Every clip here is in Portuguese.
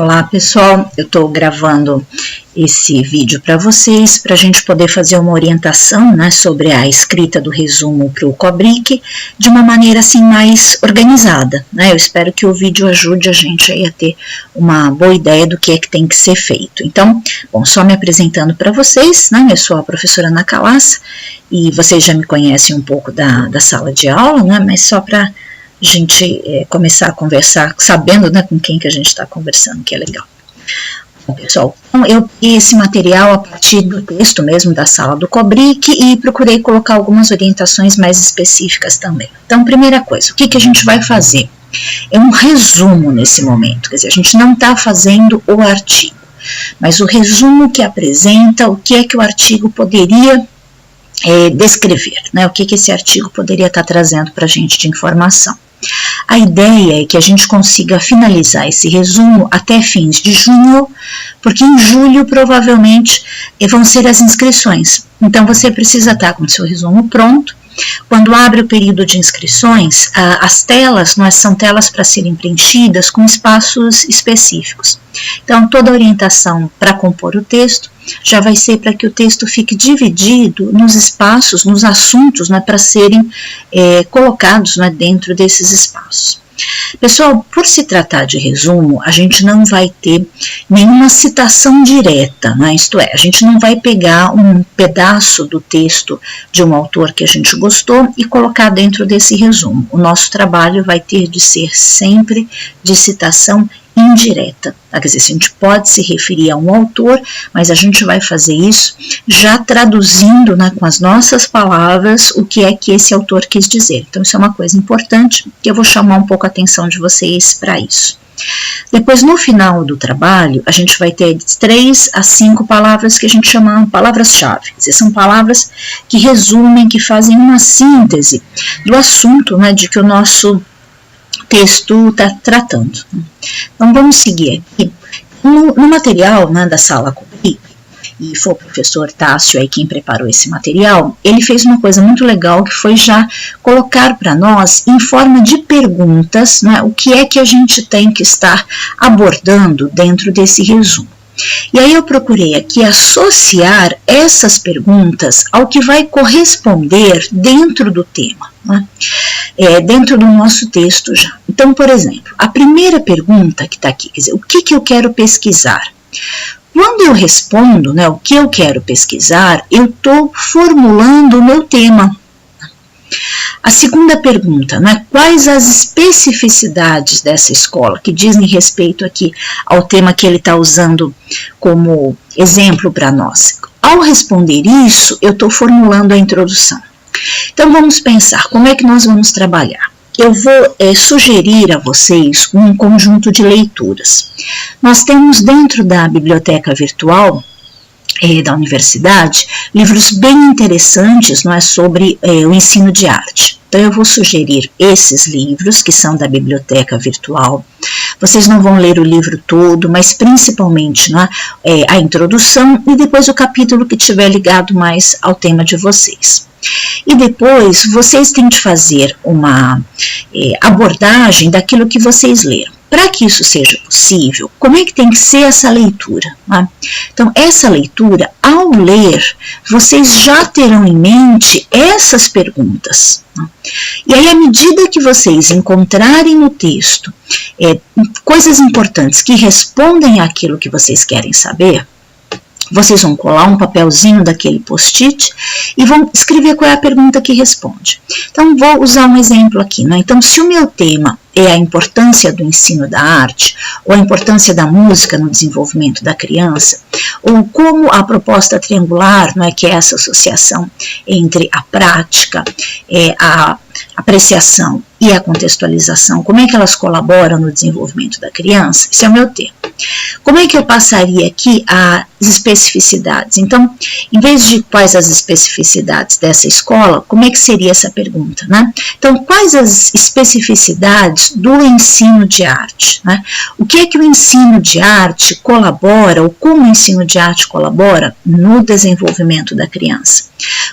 Olá pessoal, eu estou gravando esse vídeo para vocês, para a gente poder fazer uma orientação, né, sobre a escrita do resumo para o Cobric de uma maneira assim mais organizada, né? Eu espero que o vídeo ajude a gente aí a ter uma boa ideia do que é que tem que ser feito. Então, bom, só me apresentando para vocês, né? Eu sou a professora Ana Calassa e vocês já me conhecem um pouco da sala de aula, né? Mas só para a gente começar a conversar, sabendo, né, com quem que a gente está conversando, que é legal. Bom, pessoal, então eu peguei esse material a partir do texto mesmo da sala do Cobric e procurei colocar algumas orientações mais específicas também. Então, primeira coisa, o que a gente vai fazer? É um resumo nesse momento, quer dizer, a gente não está fazendo o artigo, mas o resumo que apresenta o que é que o artigo poderia descrever, né? O que esse artigo poderia estar trazendo para a gente de informação. A ideia é que a gente consiga finalizar esse resumo até fins de junho, porque em julho provavelmente vão ser as inscrições. Então você precisa estar com o seu resumo pronto. Quando abre o período de inscrições, as telas são telas para serem preenchidas com espaços específicos. Então toda a orientação para compor o texto já vai ser para que o texto fique dividido nos espaços, nos assuntos, né, para serem colocados, né, dentro desses espaços. Pessoal, por se tratar de resumo, a gente não vai ter nenhuma citação direta, né? Isto é, a gente não vai pegar um pedaço do texto de um autor que a gente gostou e colocar dentro desse resumo. O nosso trabalho vai ter de ser sempre de citação indireta. Quer dizer, a gente pode se referir a um autor, mas a gente vai fazer isso já traduzindo, né, com as nossas palavras o que é que esse autor quis dizer. Então isso é uma coisa importante que eu vou chamar um pouco a atenção de vocês para isso. Depois, no final do trabalho, a gente vai ter 3 a 5 palavras que a gente chama palavras-chave. São palavras que resumem, que fazem uma síntese do assunto, né, de que o nosso texto está tratando. Então vamos seguir aqui. No material, né, da sala Cobric, e foi o professor Tássio aí quem preparou esse material, ele fez uma coisa muito legal que foi já colocar para nós em forma de perguntas, né, o que é que a gente tem que estar abordando dentro desse resumo. E aí eu procurei aqui associar essas perguntas ao que vai corresponder dentro do tema, né? Dentro do nosso texto já. Então, por exemplo, a primeira pergunta que está aqui, quer dizer, o que eu quero pesquisar? Quando eu respondo, né, o que eu quero pesquisar, eu estou formulando o meu tema. A segunda pergunta, né, quais as especificidades dessa escola que dizem respeito aqui ao tema que ele está usando como exemplo para nós? Ao responder isso, eu estou formulando a introdução. Então vamos pensar, como é que nós vamos trabalhar? Eu vou sugerir a vocês um conjunto de leituras. Nós temos dentro da biblioteca virtual da universidade, livros bem interessantes, não é, sobre o ensino de arte. Então eu vou sugerir esses livros que são da biblioteca virtual. Vocês não vão ler o livro todo, mas principalmente, não é, a introdução e depois o capítulo que estiver ligado mais ao tema de vocês. E depois vocês têm de fazer uma abordagem daquilo que vocês leram. Para que isso seja possível, como é que tem que ser essa leitura? Né? Então, essa leitura, ao ler, vocês já terão em mente essas perguntas. Né? E aí, à medida que vocês encontrarem no texto coisas importantes que respondem àquilo que vocês querem saber, vocês vão colar um papelzinho daquele post-it e vão escrever qual é a pergunta que responde. Então, vou usar um exemplo aqui, né? Então, se o meu tema é a importância do ensino da arte, ou a importância da música no desenvolvimento da criança, ou como a proposta triangular, não é, que é essa associação entre a prática, a apreciação e a contextualização, como é que elas colaboram no desenvolvimento da criança, esse é o meu tema. Como é que eu passaria aqui a especificidades. Então, em vez de quais as especificidades dessa escola, como é que seria essa pergunta, né? Então, quais as especificidades do ensino de arte, né? O que é que o ensino de arte colabora, ou como o ensino de arte colabora no desenvolvimento da criança?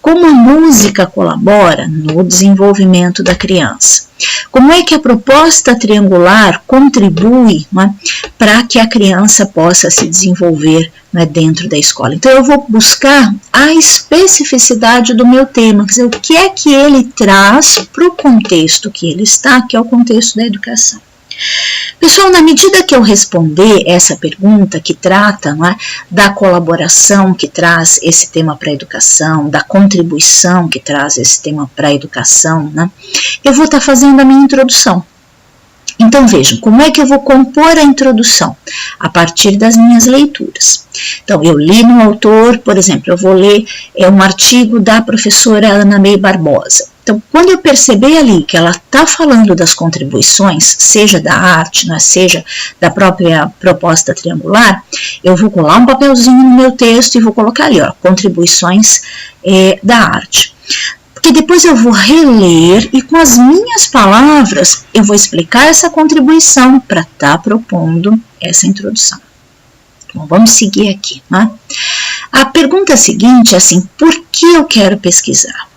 Como a música colabora no desenvolvimento da criança? Como é que a proposta triangular contribui, né, para que a criança possa se desenvolver, né, dentro da escola? Então, eu vou buscar a especificidade do meu tema, quer dizer, o que é que ele traz para o contexto que ele está, que é o contexto da educação. Pessoal, na medida que eu responder essa pergunta que trata, não é, da colaboração que traz esse tema para a educação, da contribuição que traz esse tema para a educação, né, eu vou estar fazendo a minha introdução. Então, vejam, como é que eu vou compor a introdução? A partir das minhas leituras. Então, eu li no autor, por exemplo, eu vou ler um artigo da professora Ana May Barbosa. Então, quando eu perceber ali que ela está falando das contribuições, seja da arte, né, seja da própria proposta triangular, eu vou colar um papelzinho no meu texto e vou colocar ali, ó, contribuições da arte. Porque depois eu vou reler e com as minhas palavras eu vou explicar essa contribuição para estar propondo essa introdução. Bom, vamos seguir aqui, né? A pergunta seguinte é assim, por que eu quero pesquisar?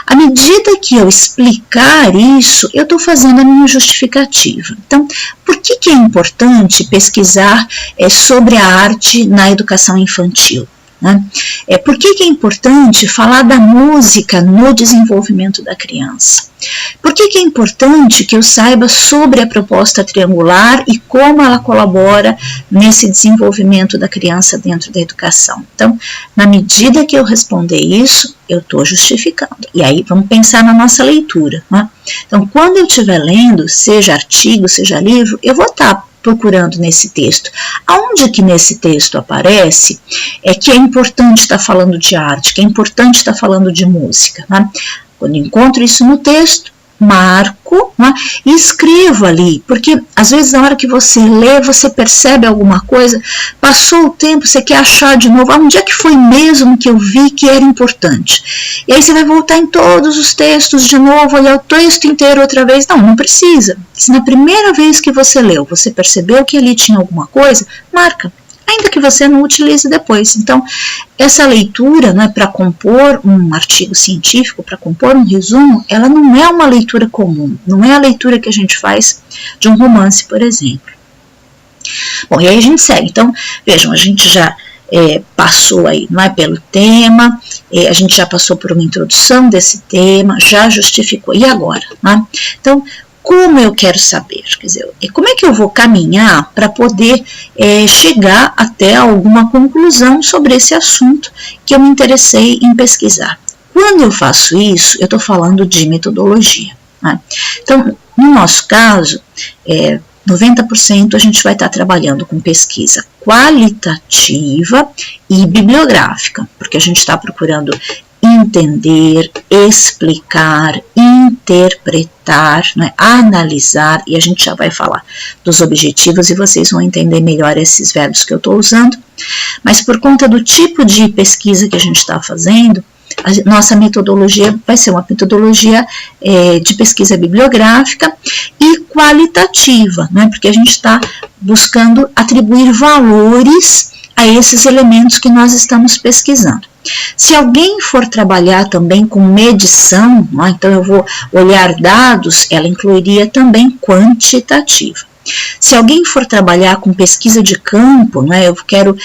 À medida que eu explicar isso, eu estou fazendo a minha justificativa. Então, por que é importante pesquisar sobre a arte na educação infantil? Né? Por que é importante falar da música no desenvolvimento da criança? Por que é importante que eu saiba sobre a proposta triangular e como ela colabora nesse desenvolvimento da criança dentro da educação? Então, na medida que eu responder isso, eu estou justificando. E aí, vamos pensar na nossa leitura. Né? Então, quando eu estiver lendo, seja artigo, seja livro, eu vou estar procurando nesse texto. Aonde que nesse texto aparece que é importante estar falando de arte, que é importante estar falando de música, né? Quando encontro isso no texto, marco, né, e escrevo ali, porque às vezes na hora que você lê, você percebe alguma coisa, passou o tempo, você quer achar de novo, onde é que foi mesmo que eu vi que era importante? E aí você vai voltar em todos os textos de novo, olhar o texto inteiro outra vez. Não precisa. Se na primeira vez que você leu, você percebeu que ali tinha alguma coisa, marca. Ainda que você não utilize depois. Então, essa leitura, né, para compor um artigo científico, para compor um resumo, ela não é uma leitura comum, não é a leitura que a gente faz de um romance, por exemplo. Bom, e aí a gente segue. Então, vejam, a gente já passou aí, não é, pelo tema, a gente já passou por uma introdução desse tema, já justificou. E agora? Né? Então, como eu quero saber? Quer dizer, como é que eu vou caminhar para poder chegar até alguma conclusão sobre esse assunto que eu me interessei em pesquisar? Quando eu faço isso, eu estou falando de metodologia. Né? Então, no nosso caso, 90% a gente vai estar trabalhando com pesquisa qualitativa e bibliográfica, porque a gente está procurando entender, explicar, interpretar, né, analisar, e a gente já vai falar dos objetivos e vocês vão entender melhor esses verbos que eu estou usando, mas por conta do tipo de pesquisa que a gente está fazendo, a nossa metodologia vai ser uma metodologia de pesquisa bibliográfica e qualitativa, né, porque a gente está buscando atribuir valores a esses elementos que nós estamos pesquisando. Se alguém for trabalhar também com medição, né, então eu vou olhar dados, ela incluiria também quantitativa. Se alguém for trabalhar com pesquisa de campo, né, eu quero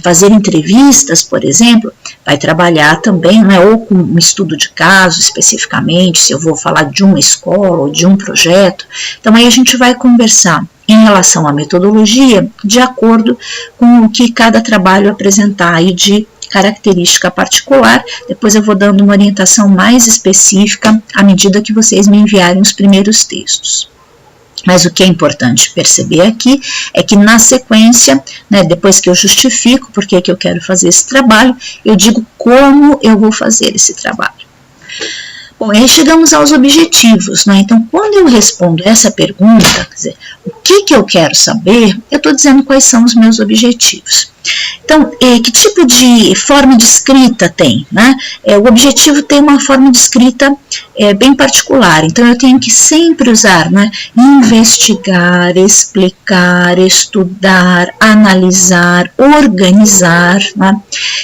fazer entrevistas, por exemplo, vai trabalhar também, né, ou com um estudo de caso especificamente, se eu vou falar de uma escola ou de um projeto. Então aí a gente vai conversar em relação à metodologia de acordo com o que cada trabalho apresentar aí de característica particular. Depois eu vou dando uma orientação mais específica à medida que vocês me enviarem os primeiros textos. Mas o que é importante perceber aqui é que na sequência, né, depois que eu justifico por que eu quero fazer esse trabalho, eu digo como eu vou fazer esse trabalho. Bom, aí chegamos aos objetivos, né? Então, quando eu respondo essa pergunta, quer dizer, o que eu quero saber, eu estou dizendo quais são os meus objetivos. Então, que tipo de forma de escrita tem, né? O objetivo tem uma forma de escrita bem particular, então eu tenho que sempre usar, né? Investigar, explicar, estudar, analisar, organizar, né?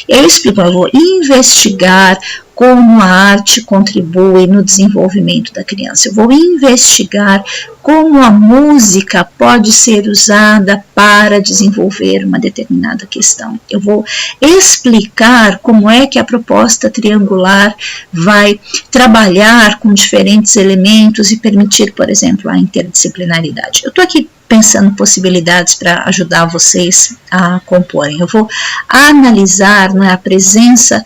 E aí eu explico, eu vou investigar como a arte contribui no desenvolvimento da criança. Eu vou investigar como a música pode ser usada para desenvolver uma determinada questão. Eu vou explicar como é que a proposta triangular vai trabalhar com diferentes elementos e permitir, por exemplo, a interdisciplinaridade. Eu estou aqui pensando possibilidades para ajudar vocês a comporem. Eu vou analisar, né, a presença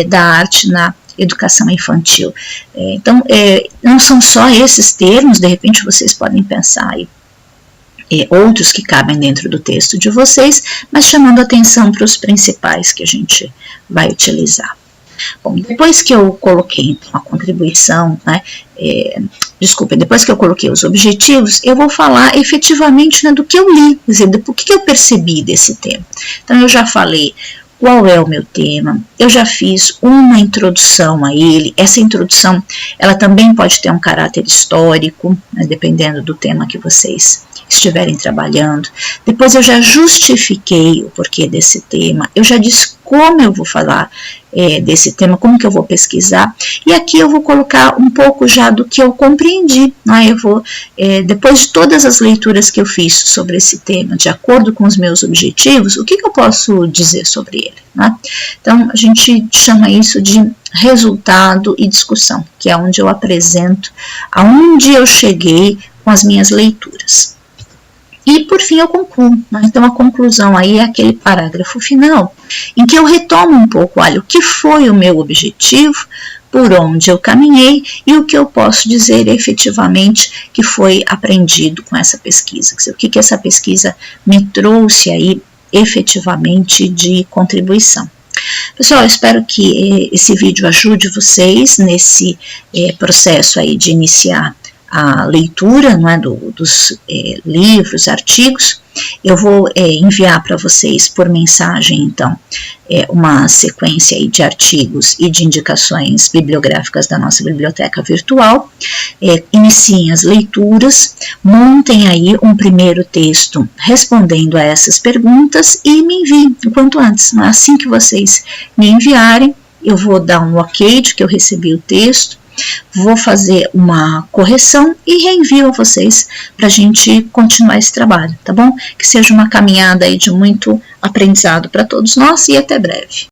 da arte na educação infantil. Então, não são só esses termos, de repente vocês podem pensar aí outros que cabem dentro do texto de vocês, mas chamando atenção para os principais que a gente vai utilizar. Bom, depois que eu coloquei então, a contribuição, né, depois que eu coloquei os objetivos, eu vou falar efetivamente, né, do que eu li, quer dizer, do que eu percebi desse tema. Então, eu já falei qual é o meu tema, eu já fiz uma introdução a ele, essa introdução, ela também pode ter um caráter histórico, né, dependendo do tema que vocês estiverem trabalhando. Depois eu já justifiquei o porquê desse tema, eu já disse como eu vou falar desse tema, como que eu vou pesquisar, e aqui eu vou colocar um pouco já do que eu compreendi, né? Eu vou, depois de todas as leituras que eu fiz sobre esse tema, de acordo com os meus objetivos, o que eu posso dizer sobre ele, né? Então, a gente chama isso de resultado e discussão, que é onde eu apresento aonde eu cheguei com as minhas leituras. E, por fim, eu concluo, né? Então, a conclusão aí é aquele parágrafo final, em que eu retomo um pouco, olha, o que foi o meu objetivo, por onde eu caminhei e o que eu posso dizer efetivamente que foi aprendido com essa pesquisa. Quer dizer, o que essa pesquisa me trouxe aí efetivamente de contribuição. Pessoal, eu espero que esse vídeo ajude vocês nesse processo aí de iniciar a leitura, não é, dos livros, artigos. Eu vou enviar para vocês por mensagem, então, uma sequência aí de artigos e de indicações bibliográficas da nossa biblioteca virtual. Iniciem as leituras, montem aí um primeiro texto respondendo a essas perguntas e me enviem o quanto antes. Assim que vocês me enviarem, eu vou dar um ok de que eu recebi o texto, vou fazer uma correção e reenvio a vocês para a gente continuar esse trabalho, tá bom? Que seja uma caminhada aí de muito aprendizado para todos nós e até breve.